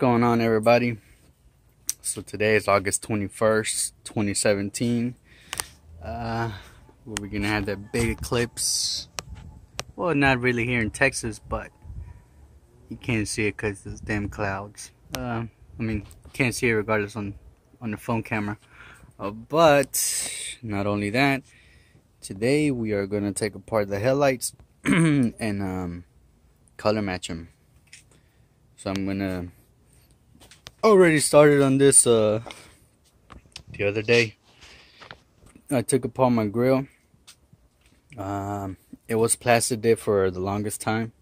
going on, everybody? So today is August 21st, 2017. We're gonna have that big eclipse. Well, not really here in Texas, but you can't see it because there's damn clouds. I mean, you can't see it regardless on the phone camera. But not only that, today we are gonna take apart the headlights and color match them. So I'm gonna already started on this the other day. I took apart my grill. It was plastic dip for the longest time,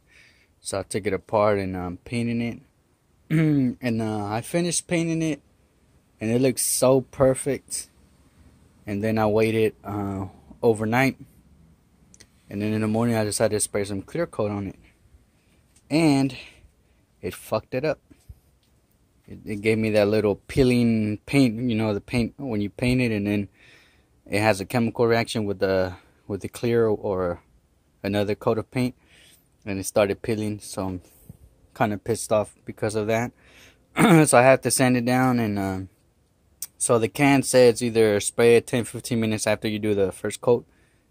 so I took it apart and painting it. And I finished painting it, and it looks so perfect. And then I waited overnight, and then in the morning I decided to spray some clear coat on it, and it fucked it up. It gave me that little peeling paint, you know, the paint when you paint it, and then it has a chemical reaction with the clear or another coat of paint, and it started peeling. So I'm kind of pissed off because of that. So I have to sand it down, and so the can says either spray it 10-15 minutes after you do the first coat,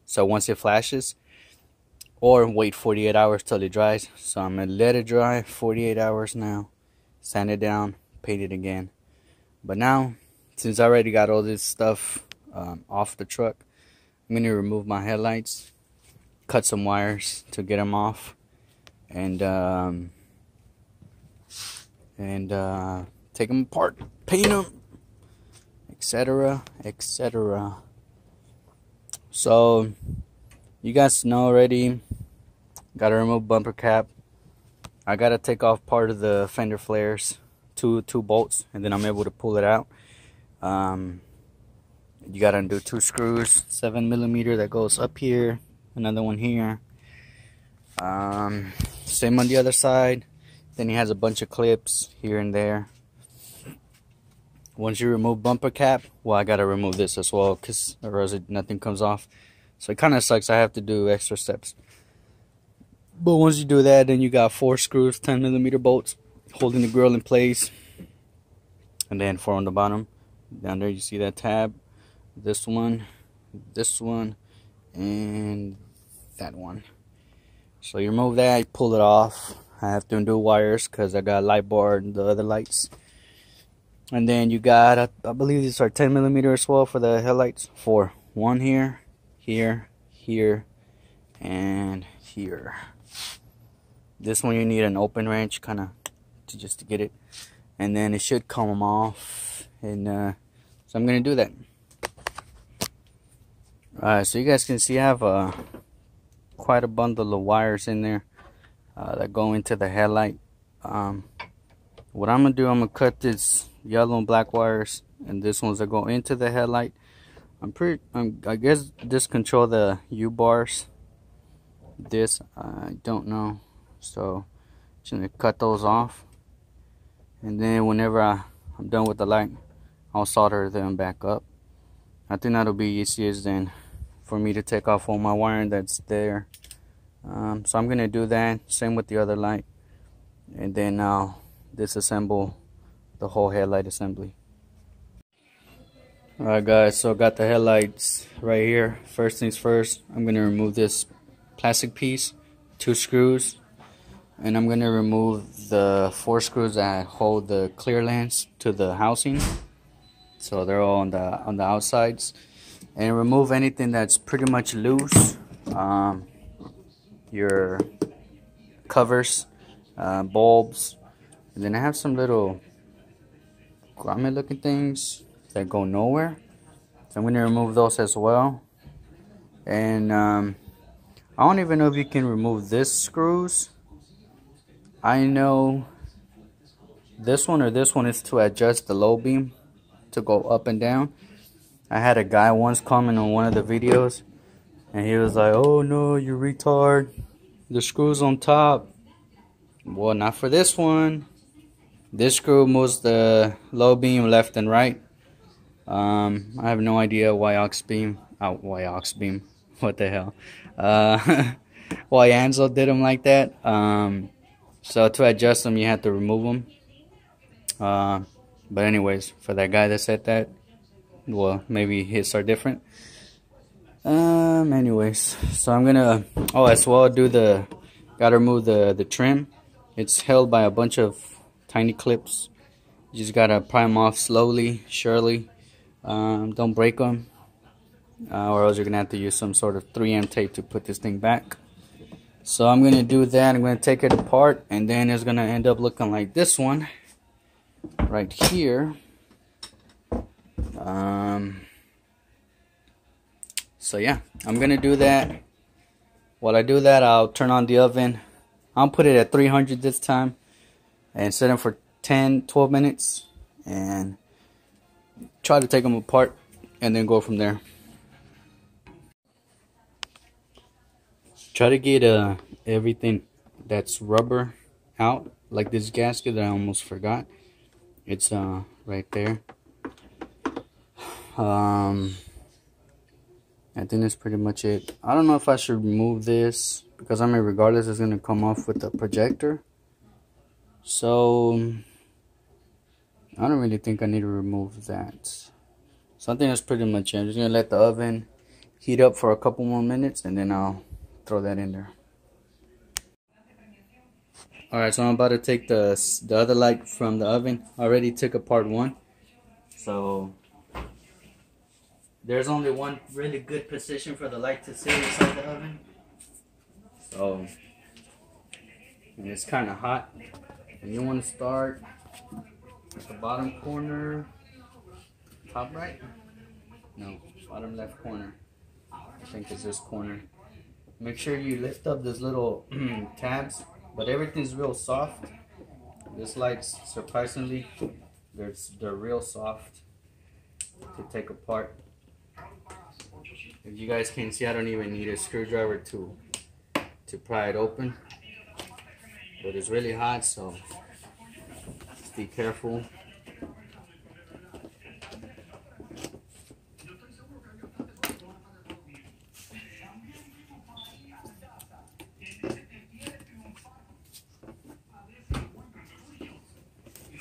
so once it flashes, or wait 48 hours till it dries. So I'm gonna let it dry 48 hours now, sand it down, paint it again. But now, since I already got all this stuff off the truck, I'm gonna remove my headlights, cut some wires to get them off, and take them apart, paint them, etc., etc. So you guys know already, gotta remove bumper cap. I gotta take off part of the fender flares, two bolts, and then I'm able to pull it out. You gotta undo 2 screws, 7mm that goes up here, another one here. Same on the other side. Then he has a bunch of clips here and there. Once you remove bumper cap, well, I gotta remove this as well, cause or else nothing comes off. So it kind of sucks. I have to do extra steps. But once you do that, then you got 4 screws, 10mm bolts holding the grill in place, and then 4 on the bottom. Down there you see that tab, this one, and that one. So you remove that, you pull it off. I have to undo wires because I got light bar and the other lights. And then you got, I believe these are 10mm as well for the headlights. 4, 1 here, here, and here. This one you need an open wrench, kind of, just to get it, and then it should come off. And so I'm gonna do that. Alright, so you guys can see I have quite a bundle of wires in there that go into the headlight. What I'm gonna do, I'm gonna cut this yellow and black wires, and this ones that go into the headlight. I guess this control the U-bars. This I don't know, so just gonna cut those off, and then whenever I'm done with the light, I'll solder them back up. I think that'll be easiest then for me to take off all my wiring that's there. So I'm gonna do that. Same with the other light, and then I'll disassemble the whole headlight assembly. Alright guys, so I got the headlights right here. First things first, I'm gonna remove this plastic piece, 2 screws, and I'm gonna remove the 4 screws that hold the clear lens to the housing. So they're all on the outsides, and remove anything that's pretty much loose. Your covers, bulbs, and then I have some little grommet looking things that go nowhere, so I'm gonna remove those as well. And I don't even know if you can remove this screws. I know this one or this one is to adjust the low beam to go up and down. I had a guy once comment on one of the videos, and he was like, "Oh no, you retard, the screws on top." Well, not for this one. This screw moves the low beam left and right. I have no idea why Oxbeam, what the hell, why Anzo did them like that. So to adjust them, you have to remove them. But anyways, for that guy that said that, well, maybe his are different. Anyways, so I'm gonna, oh, as well, gotta remove the trim. It's held by a bunch of tiny clips. You just gotta pry them off slowly, surely. Don't break them, or else you're gonna have to use some sort of 3M tape to put this thing back. So I'm gonna do that. I'm gonna take it apart, and then it's gonna end up looking like this one right here. So yeah, I'm gonna do that. While I do that, I'll turn on the oven. I'll put it at 300 this time and set them for 10-12 minutes and try to take them apart and then go from there. Try to get everything that's rubber out, like this gasket that I almost forgot. It's right there. I think that's pretty much it. I don't know if I should remove this because, I mean, regardless, it's going to come off with the projector. So I don't really think I need to remove that. So I think that's pretty much it. I'm just going to let the oven heat up for a couple more minutes and then I'll throw that in there. Alright, so I'm about to take the other light from the oven. I already took apart one. So there's only one really good position for the light to sit inside the oven. So, and it's kind of hot. And you want to start at the bottom corner, top right? No, bottom left corner. I think it's this corner. Make sure you lift up this little tabs, but everything's real soft. This light's surprisingly, they're real soft to take apart. If you guys can see, I don't even need a screwdriver to pry it open, but it's really hot, so just be careful.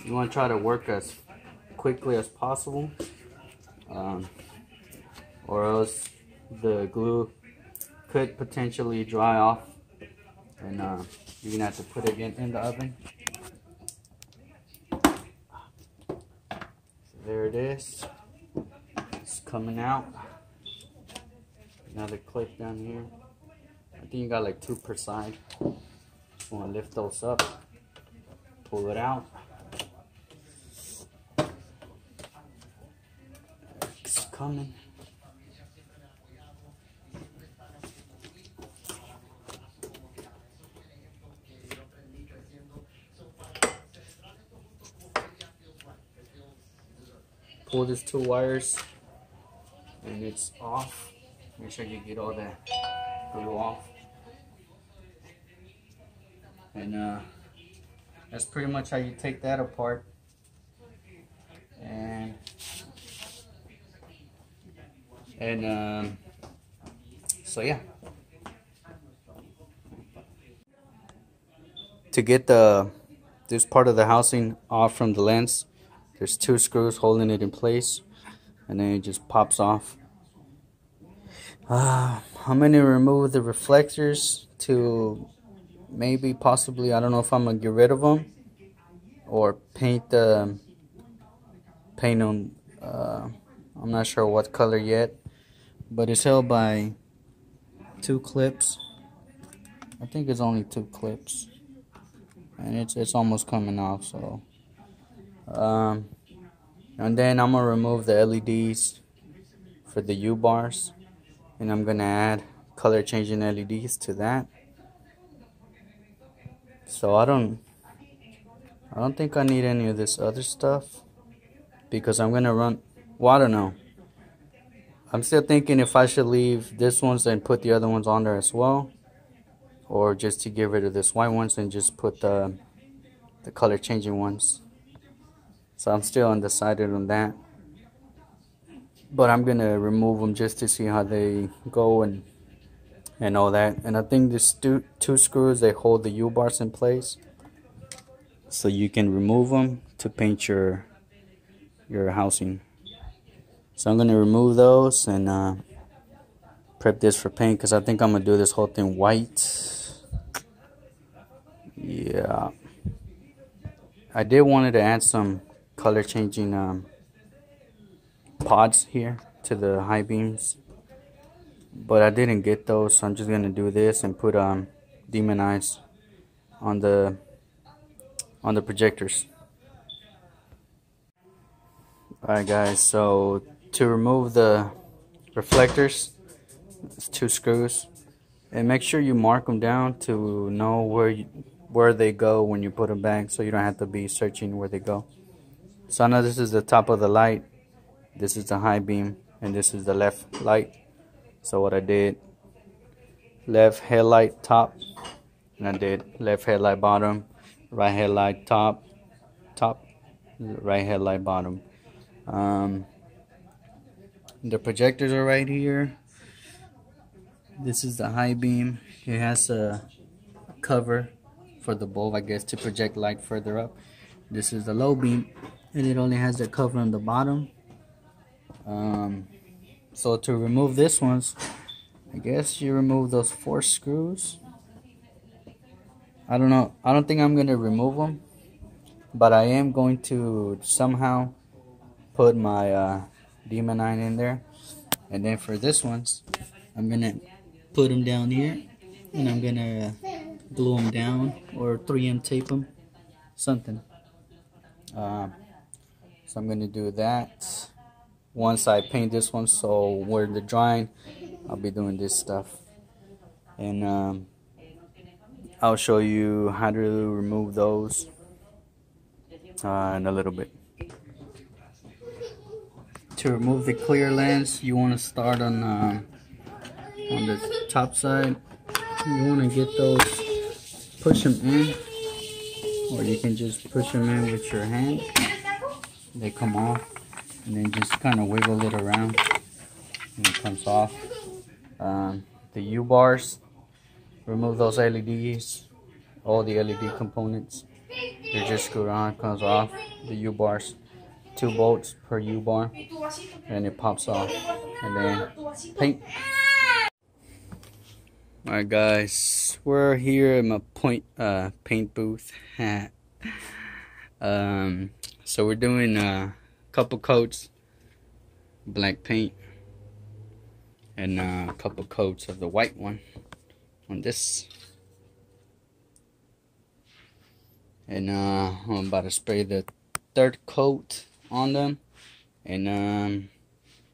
You want to try to work as quickly as possible, or else the glue could potentially dry off and you're gonna have to put it in the oven. So there it is. It's coming out. Another clip down here. I think you got like 2 per side. Just want to lift those up, pull it out. It's coming. Pull these 2 wires and it's off. Make sure you get all that glue off. And that's pretty much how you take that apart. And so yeah. To get this part of the housing off from the lens, there's 2 screws holding it in place, and then it just pops off. I'm going to remove the reflectors to possibly, I don't know if I'm going to get rid of them or paint on, I'm not sure what color yet, but it's held by 2 clips. I think it's only 2 clips, and it's almost coming off, so. And then I'm gonna remove the LEDs for the U-bars, and I'm gonna add color changing LEDs to that. So I don't think I need any of this other stuff because I'm gonna run, well, I don't know. I'm still thinking if I should leave this ones and put the other ones on there as well, or just to get rid of this white ones and just put the color changing ones. So I'm still undecided on that, but I'm gonna remove them just to see how they go and all that. And I think these 2 screws, they hold the U-bars in place, so you can remove them to paint your housing. So I'm gonna remove those and prep this for paint, because I think I'm gonna do this whole thing white. Yeah, I did wanted to add some color changing pods here to the high beams, but I didn't get those, so I'm just gonna do this and put demon eyes on the projectors. Alright guys, so to remove the reflectors, it's 2 screws, and make sure you mark them down to know where they go when you put them back, so you don't have to be searching where they go. So I know this is the top of the light, this is the high beam, and this is the left light. So what I did, left headlight top, and I did left headlight bottom, right headlight top, right headlight bottom. The projectors are right here. This is the high beam. It has a cover for the bulb, I guess, to project light further up. This is the low beam, and it only has a cover on the bottom. So to remove this ones, I guess you remove those 4 screws. I don't know. I don't think I'm gonna remove them, but I am going to somehow put my demon eye in there. And then for this ones, I'm gonna put them down here, and I'm gonna glue them down or 3M tape them, something. So I'm gonna do that once I paint this one. So where they're drying, I'll be doing this stuff, and I'll show you how to remove those in a little bit. To remove the clear lens, you want to start on the top side. You want to get those, push them in, or you can just push them in with your hand. They come off, and then just kind of wiggle it around, and it comes off. The U-bars, remove those LEDs, all the LED components. They're just screwed on, comes off. The U-bars, 2 bolts per U-bar, and it pops off, and then paint. Alright guys, we're here at my paint booth. So we're doing a couple coats, black paint, and a couple coats of the white one on this. And I'm about to spray the 3rd coat on them, and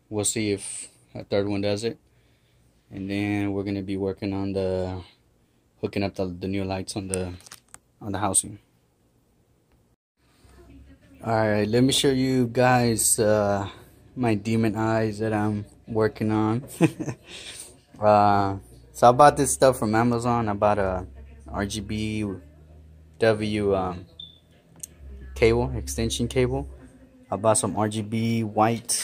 we'll see if a 3rd one does it. And then we're gonna be working on the hooking up the new lights on the housing. Alright, let me show you guys my demon eyes that I'm working on. So I bought this stuff from Amazon. I bought a RGB cable, extension cable. I bought some RGB white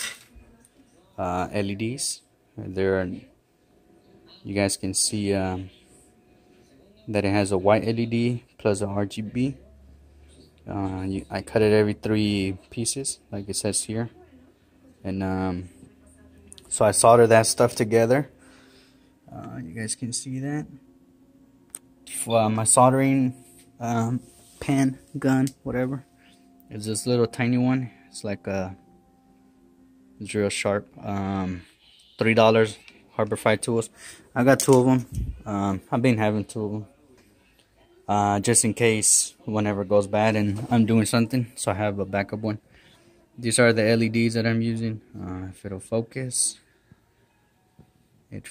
LEDs. You guys can see that it has a white LED plus a RGB. I cut it every 3 pieces, like it says here, and so I soldered that stuff together. You guys can see that. My soldering pen, gun, whatever, is this little tiny one. It's like it's real sharp. $3 Harbor Freight tools. I got 2 of them. I've been having 2 of them. Just in case whenever it goes bad and I'm doing something, so I have a backup one. These are the LEDs that I'm using. If it'll focus, there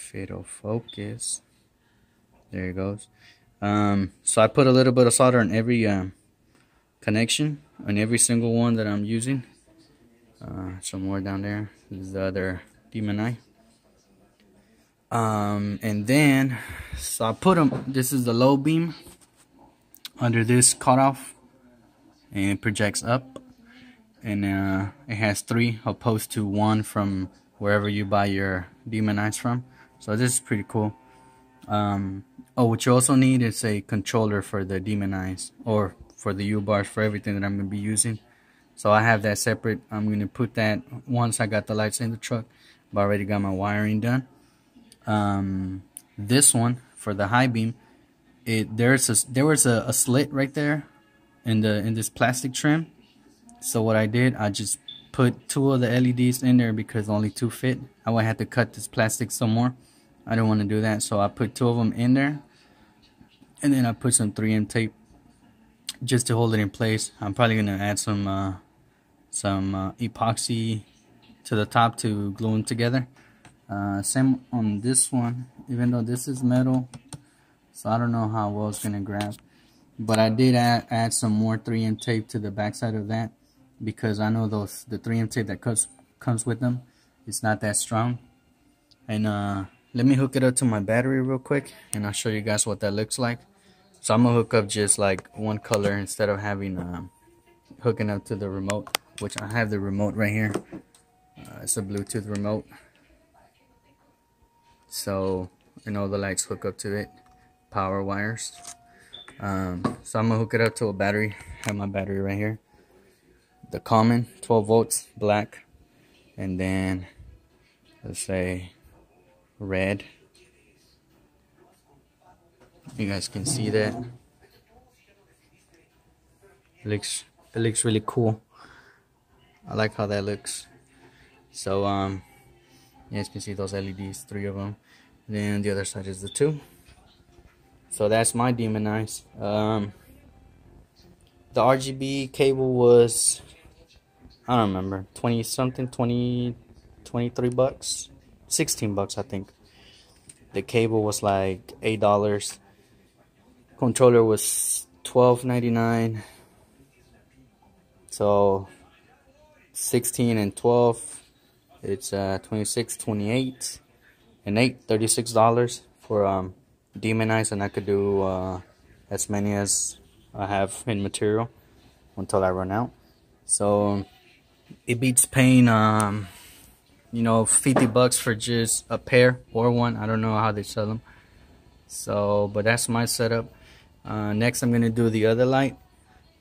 it goes. So I put a little bit of solder in every connection on every single one that I'm using. Some more down there. This is the other demon eye. And then so I put them, this is the low beam under this cutoff, and it projects up, and it has 3 opposed to 1 from wherever you buy your demon eyes from. So this is pretty cool. Oh, what you also need is a controller for the demon eyes, or for the U-bars, for everything that I'm going to be using. So I have that separate. I'm going to put that once I got the lights in the truck. I've already got my wiring done. This one for the high beam, there was a slit right there in this plastic trim. So what I did, I just put 2 of the LEDs in there because only 2 fit. I would have to cut this plastic some more. I don't want to do that, so I put 2 of them in there, and then I put some 3M tape just to hold it in place. I'm probably gonna add some epoxy to the top to glue them together. Same on this one, even though this is metal, so I don't know how well it's gonna grab. But I did add some more 3M tape to the backside of that because I know the 3M tape that comes with them, it's not that strong. And let me hook it up to my battery real quick, and I'll show you guys what that looks like. So I'm gonna hook up just like one color instead of having hooking up to the remote, which I have the remote right here. It's a Bluetooth remote, so all the lights hook up to it, power wires. So I'm gonna hook it up to a battery. I have my battery right here, the common 12 volts black, and then let's say red. You guys can see that. It looks really cool. I like how that looks. So you guys can see those LEDs, 3 of them. And then the other side is the 2. So that's my Demonize. The RGB cable was, I don't remember, 20 something, 23 bucks, 16 bucks I think. The cable was like $8. Controller was $12.99. So 16 and 12, it's 26, 28, and 8, $36 for Demonize, and I could do as many as I have in material until I run out. So it beats paying 50 bucks for just a pair or one. I don't know how they sell them. So but that's my setup. Next I'm gonna do the other light,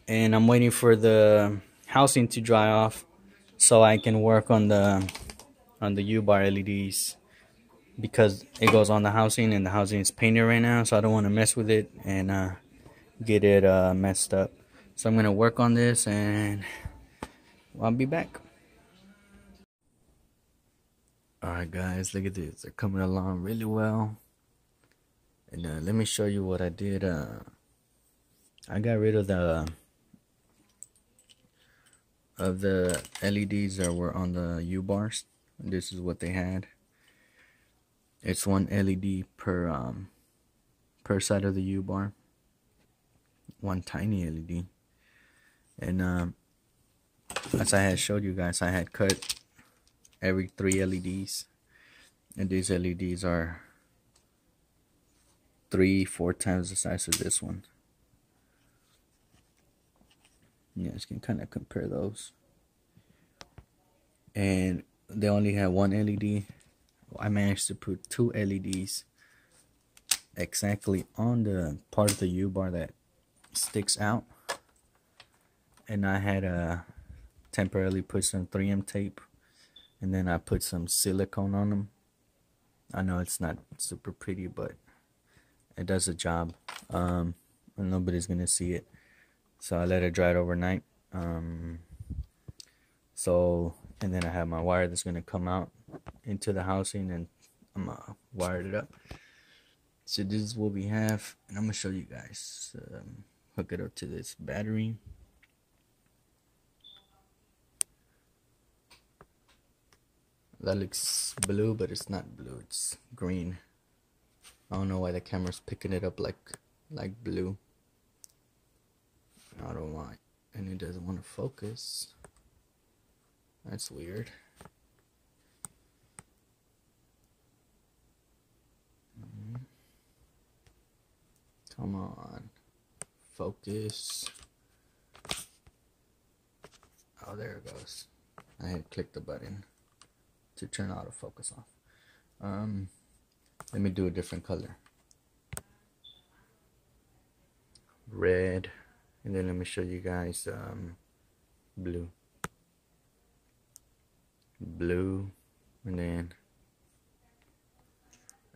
and I'm waiting for the housing to dry off so I can work on the U-bar LEDs, because it goes on the housing and the housing is painted right now, so I don't want to mess with it and get it messed up. So I'm gonna work on this, and I'll be back. Alright guys, look at this. They're coming along really well. And let me show you what I did. I got rid of the LEDs that were on the U-bars. This is what they had. It's 1 LED per side of the U-bar. 1 tiny LED. And as I had showed you guys, I had cut every 3 LEDs, and these LEDs are 3-4 times the size of this one. You guys can kind of compare those. And they only had 1 LED. I managed to put 2 LEDs exactly on the part of the U-bar that sticks out. And I had temporarily put some 3M tape, and then I put some silicone on them. I know it's not super pretty, but it does a job. And nobody's gonna see it, so I let it dry overnight. And then I have my wire that's gonna come out into the housing, and I'm gonna wire it up. So this is what we have, and I'm gonna show you guys. Hook it up to this battery. That looks blue, but it's not blue, it's green. I don't know why the camera's picking it up like blue. I don't want, and it doesn't want to focus. That's weird. Come on, focus. Oh, there it goes. I had clicked the button to turn autofocus off. Let me do a different color. Red, and then let me show you guys blue. blue, and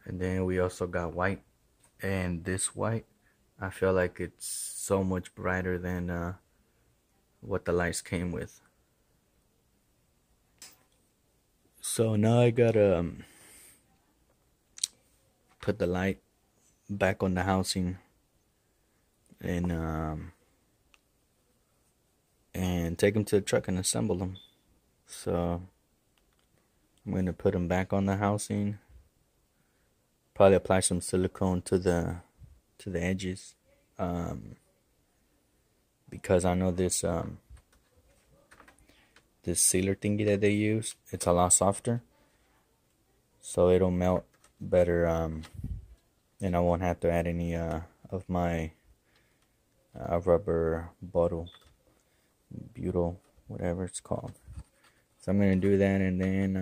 then we also got white. And this white, I feel like it's so much brighter than what the lights came with. So now I gotta put the light back on the housing and take them to the truck and assemble them. So I'm gonna put them back on the housing. Probably apply some silicone to the edges, because I know this this sealer thingy that they use, it's a lot softer, so it'll melt better, and I won't have to add any of my rubber butyl, whatever it's called. So I'm gonna do that, and then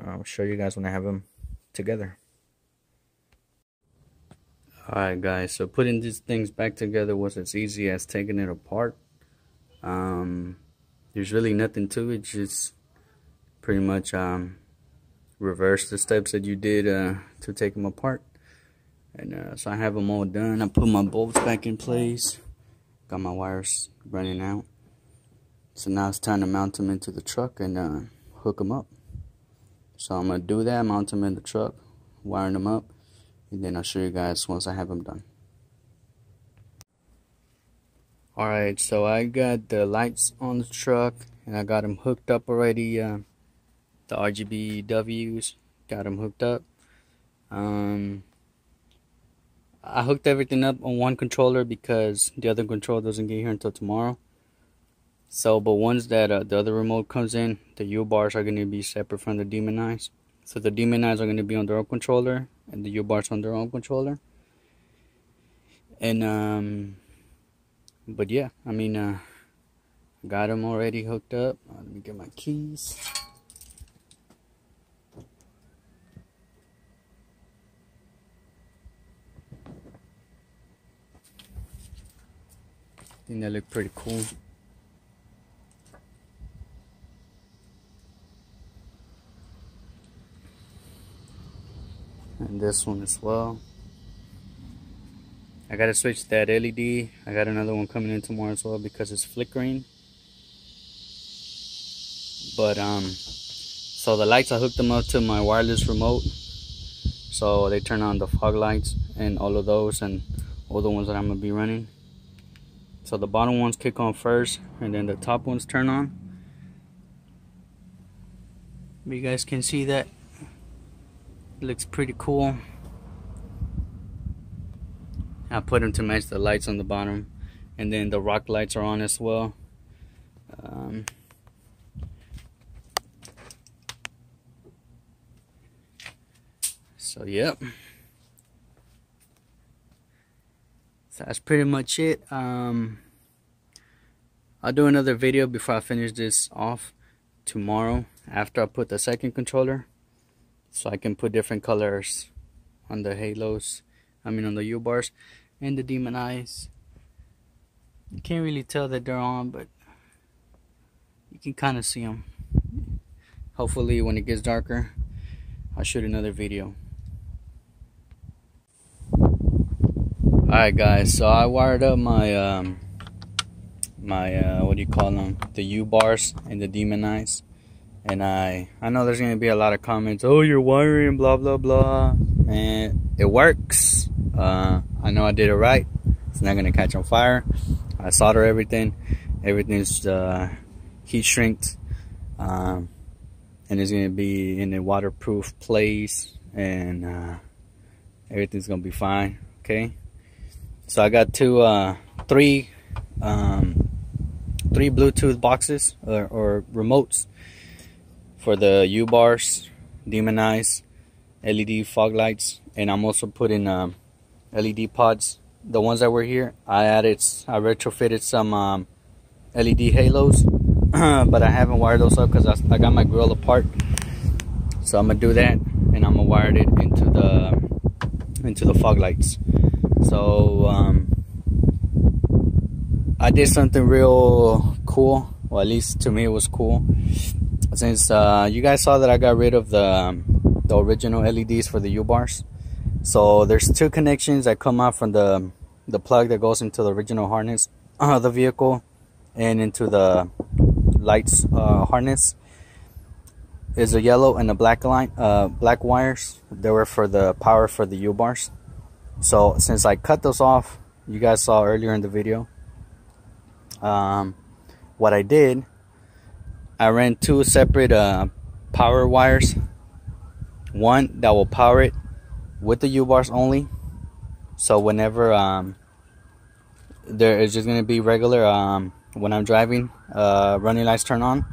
I'll show you guys when I have them together. Alright guys, so putting these things back together was as easy as taking it apart. There's really nothing to it, just pretty much reverse the steps that you did to take them apart. And so I have them all done. I put my bolts back in place, got my wires running out. So now it's time to mount them into the truck and hook them up. So I'm going to do that, mount them in the truck, wiring them up. And then I'll show you guys once I have them done. Alright, so I got the lights on the truck and I got them hooked up already. The RGB W's, got them hooked up. I hooked everything up on one controller because the other controller doesn't get here until tomorrow. So, but once that the other remote comes in, the U-bars are going to be separate from the Demon Eyes. So the Demon Eyes are going to be on their own controller, and the U-bars on their own controller. And but yeah, I mean, got them already hooked up. Let me get my keys. I think they look pretty cool. And this one as well. I gotta switch that LED. I got another one coming in tomorrow as well because it's flickering. But so the lights, I hooked them up to my wireless remote, so they turn on the fog lights and all of those and all the ones that I'm gonna be running. So the bottom ones kick on first and then the top ones turn on. You guys can see that. It looks pretty cool. I put them to match the lights on the bottom, and then the rock lights are on as well. So yep, so that's pretty much it. I'll do another video before I finish this off tomorrow after I put the second controller, so I can put different colors on the halos, I mean on the U-bars and the Demon Eyes. You can't really tell that they're on, but you can kind of see them. Hopefully when it gets darker, I'll shoot another video. Alright guys, so I wired up my what do you call them, the U-bars and the Demon Eyes. And I know there's going to be a lot of comments, oh, you're wiring, blah, blah, blah. And it works. I know I did it right. It's not going to catch on fire. I solder everything. Everything's heat shrinked. And it's going to be in a waterproof place. And everything's going to be fine. Okay. So I got three Bluetooth boxes or remotes for the U-bars, Demon Eyes, LED fog lights, and I'm also putting LED pods. The ones that were here, I retrofitted some LED halos, but I haven't wired those up because I got my grill apart. So I'm gonna do that, and I'm gonna wire it into the fog lights. So I did something real cool. Well, at least to me it was cool. since you guys saw that I got rid of the original LEDs for the U-bars, so there's two connections that come out from the plug that goes into the original harness of the vehicle and into the lights harness. Is a yellow and a black line, black wires. They were for the power for the U-bars. So since I cut those off, you guys saw earlier in the video, what I did, I ran two separate power wires. One that will power it with the U-bars only. So whenever there is just gonna be regular when I'm driving, running lights turn on,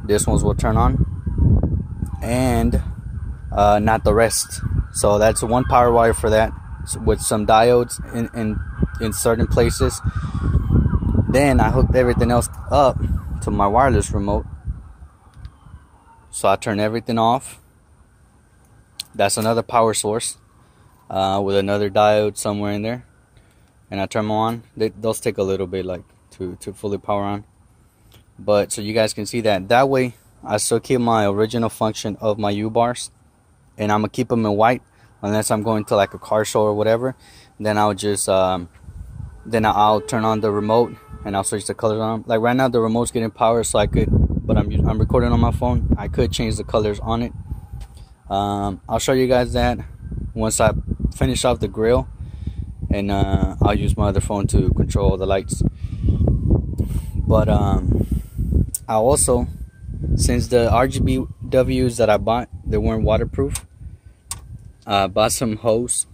this ones will turn on, and not the rest. So that's one power wire for that, with some diodes in certain places. Then I hooked everything else up to my wireless remote, so I turn everything off. That's another power source with another diode somewhere in there, and I turn them on. Those take a little bit, like to fully power on, but so you guys can see that way I still keep my original function of my U-bars, and I'm gonna keep them in white unless I'm going to like a car show or whatever. Then I'll just then I'll turn on the remote and I'll switch the colors on. Like right now the remote's getting power, so I could, but I'm recording on my phone, I could change the colors on it. I'll show you guys that once I finish off the grill, and I'll use my other phone to control the lights. But I also, since the RGBWs that I bought, they weren't waterproof, I bought some hose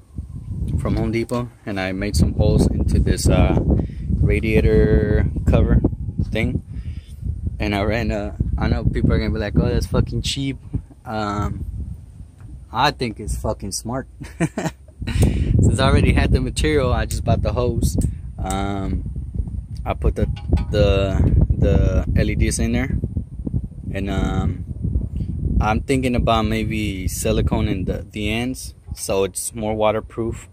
from Home Depot, and I made some holes into this radiator cover thing. And I ran I know people are gonna be like, oh, that's fucking cheap. I think it's fucking smart. Since I already had the material, I just bought the hose. I put the LEDs in there, and I'm thinking about maybe silicone in the ends, so it's more waterproof,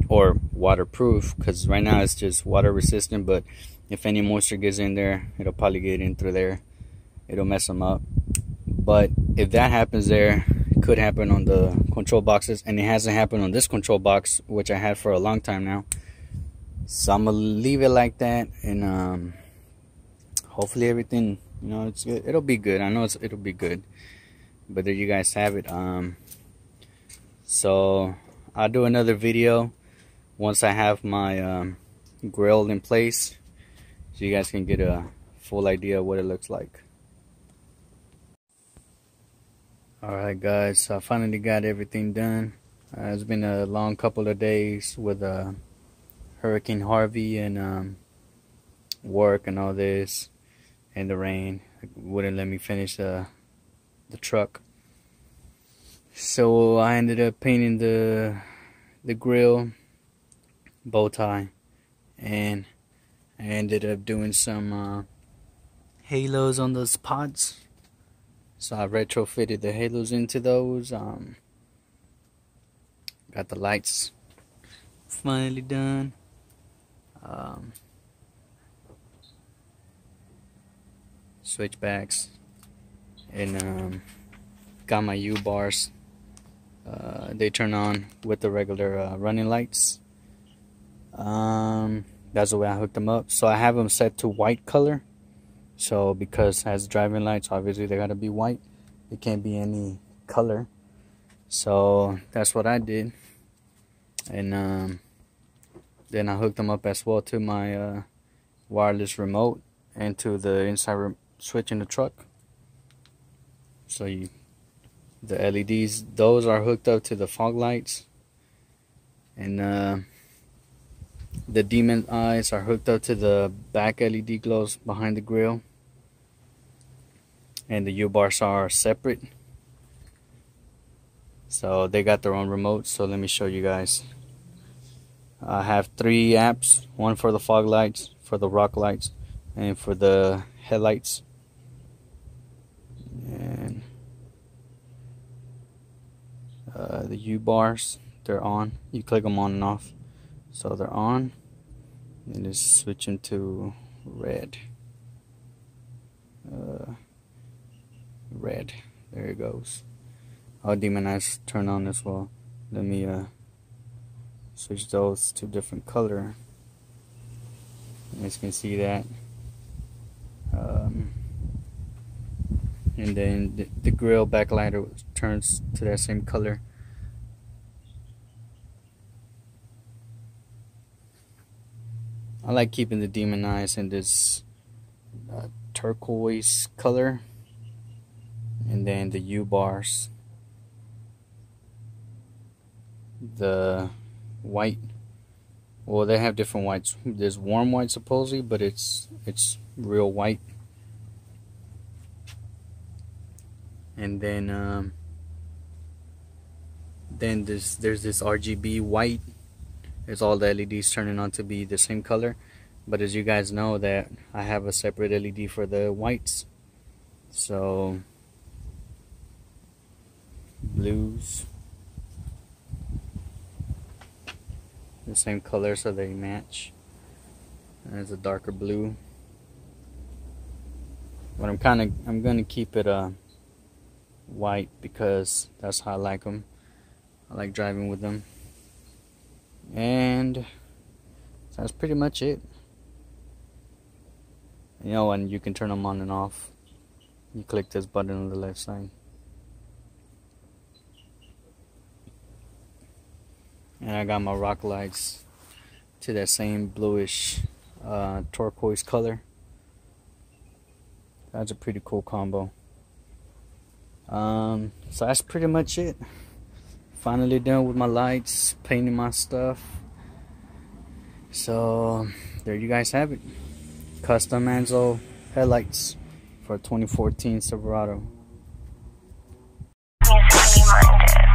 or waterproof, because right now it's just water resistant, but if any moisture gets in there, it'll probably get in through there, it'll mess them up. But if that happens there, it could happen on the control boxes, and it hasn't happened on this control box, which I had for a long time now. So I'm gonna leave it like that, and hopefully everything, you know, it's good. It'll be good. I know it'll be good. But there you guys have it. So I'll do another video once I have my grill in place, so you guys can get a full idea of what it looks like. Alright guys, so I finally got everything done. It's been a long couple of days with Hurricane Harvey and work and all this, and the rain wouldn't let me finish the truck. So I ended up painting the grill, bow tie, and I ended up doing some halos on those pods. So I retrofitted the halos into those. Got the lights finally done. Switchbacks, and got my U-bars. They turn on with the regular running lights. That's the way I hooked them up. So I have them set to white color. So because it has driving lights, obviously they gotta be white. It can't be any color. So that's what I did. And then I hooked them up as well to my wireless remote and to the inside switch in the truck. So the LEDs, those are hooked up to the fog lights, and the demon eyes are hooked up to the back LED glows behind the grill, and the U-bars are separate, so they got their own remotes. So let me show you guys. I have 3 apps, one for the fog lights, for the rock lights, and for the headlights. And the U-bars, they're on. You click them on and off, so they're on, and just switch into red. red. There it goes. I'll demonize turn on as well. Let me switch those to different color. You guys can see that. And then the grill backlighter turns to that same color. I like keeping the demonize in this turquoise color, and then the U-bars, the white. Well, they have different whites. There's warm white supposedly, but it's real white. And then there's this RGB white. It's all the LEDs turning on to be the same color. But as you guys know, that I have a separate LED for the whites. So blues, the same color so they match. There's a darker blue. But I'm gonna keep it white because that's how I like them. I like driving with them. And that's pretty much it. You know, and you can turn them on and off. You click this button on the left side. And I got my rock lights to that same bluish turquoise color. That's a pretty cool combo. So that's pretty much it. Finally done with my lights, painting my stuff. So there you guys have it. Custom Anzo headlights for 2014 Silverado. Musically minded.